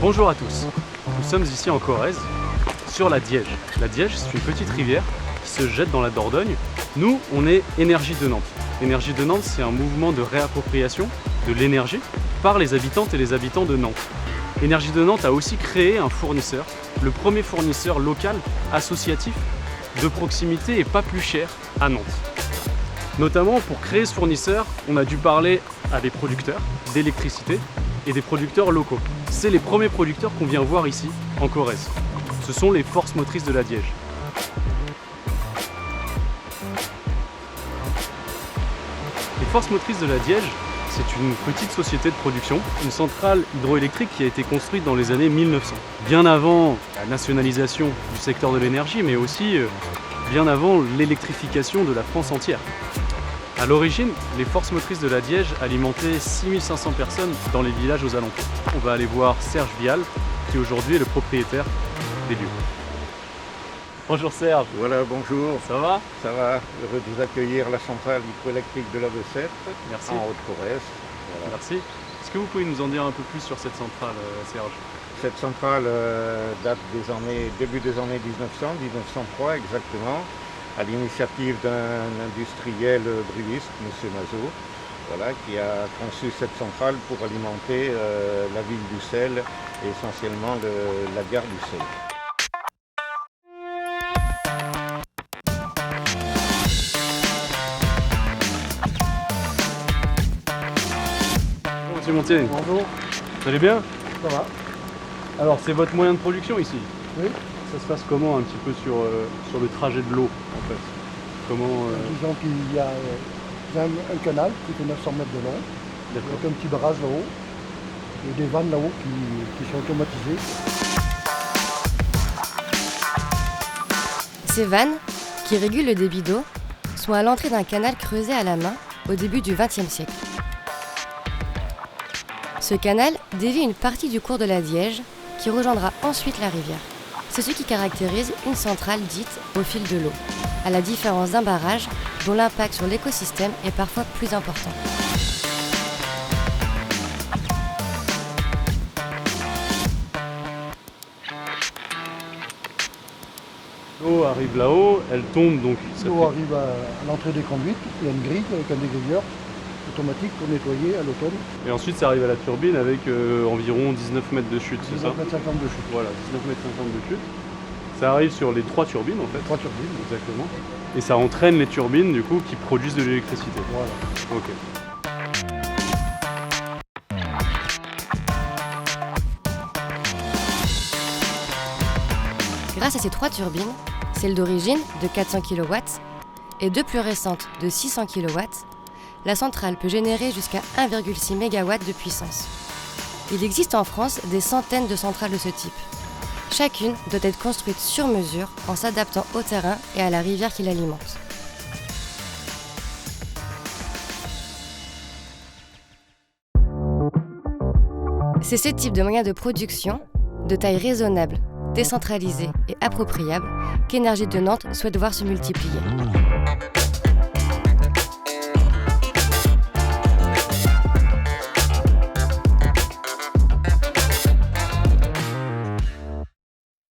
Bonjour à tous, nous sommes ici en Corrèze, sur la Diège. La Diège, c'est une petite rivière qui se jette dans la Dordogne. Nous, on est Énergie de Nantes. Énergie de Nantes, c'est un mouvement de réappropriation de l'énergie par les habitantes et les habitants de Nantes. Énergie de Nantes a aussi créé un fournisseur, le premier fournisseur local, associatif, de proximité et pas plus cher à Nantes. Notamment pour créer ce fournisseur, on a dû parler à des producteurs d'électricité et des producteurs locaux. C'est les premiers producteurs qu'on vient voir ici, en Corrèze. Ce sont les forces motrices de la Diège. Les forces motrices de la Diège, c'est une petite société de production, une centrale hydroélectrique qui a été construite dans les années 1900. Bien avant la nationalisation du secteur de l'énergie, mais aussi bien avant l'électrification de la France entière. À l'origine, les forces motrices de la Diège alimentaient 6500 personnes dans les villages aux alentours. On va aller voir Serge Vial, qui aujourd'hui est le propriétaire des lieux. Bonjour Serge. Voilà, bonjour. Ça va? Ça va, heureux de vous accueillir à la centrale hydroélectrique de la Bessette, Merci. en Haute-Corrèze. Voilà. Merci. Est-ce que vous pouvez nous en dire un peu plus sur cette centrale, Serge? Cette centrale date début des années 1900, 1903 exactement, à l'initiative d'un industriel bruitiste, M. Mazot, voilà, qui a conçu cette centrale pour alimenter la ville d'Ussel et essentiellement la gare d'Ussel. Bonjour Monsieur Montier. Bonjour, Vous allez bien? ça va? Alors c'est votre moyen de production ici? Oui. Ça se passe comment un petit peu sur le trajet de l'eau en fait? Comment Disons qu'il y a un canal qui fait 900 mètres de long, avec un petit barrage là-haut, et des vannes là-haut qui sont automatisées. Ces vannes, qui régulent le débit d'eau, sont à l'entrée d'un canal creusé à la main au début du XXe siècle. Ce canal dévie une partie du cours de la Diège qui rejoindra ensuite la rivière. C'est ce qui caractérise une centrale dite au fil de l'eau, à la différence d'un barrage dont l'impact sur l'écosystème est parfois plus important. l'eau arrive là-haut, elle tombe donc. L'eau arrive à l'entrée des conduites, il y a une grille avec un dégrilleur automatique pour nettoyer à l'automne. Et ensuite ça arrive à la turbine avec environ 19 mètres de chute, c'est ça? 19,50 m de chute. Voilà, 19,50 m de chute. Ça arrive sur les 3 turbines en fait. 3 turbines. Exactement. Et ça entraîne les turbines du coup qui produisent de l'électricité. Voilà. Ok. Grâce à ces 3 turbines, celle d'origine de 400 kW et deux plus récentes de 600 kW, la centrale peut générer jusqu'à 1,6 MW de puissance. Il existe en France des centaines de centrales de ce type. Chacune doit être construite sur mesure en s'adaptant au terrain et à la rivière qui l'alimente. C'est ce type de moyens de production, de taille raisonnable, décentralisée et appropriable, qu'Énergie de Nantes souhaite voir se multiplier.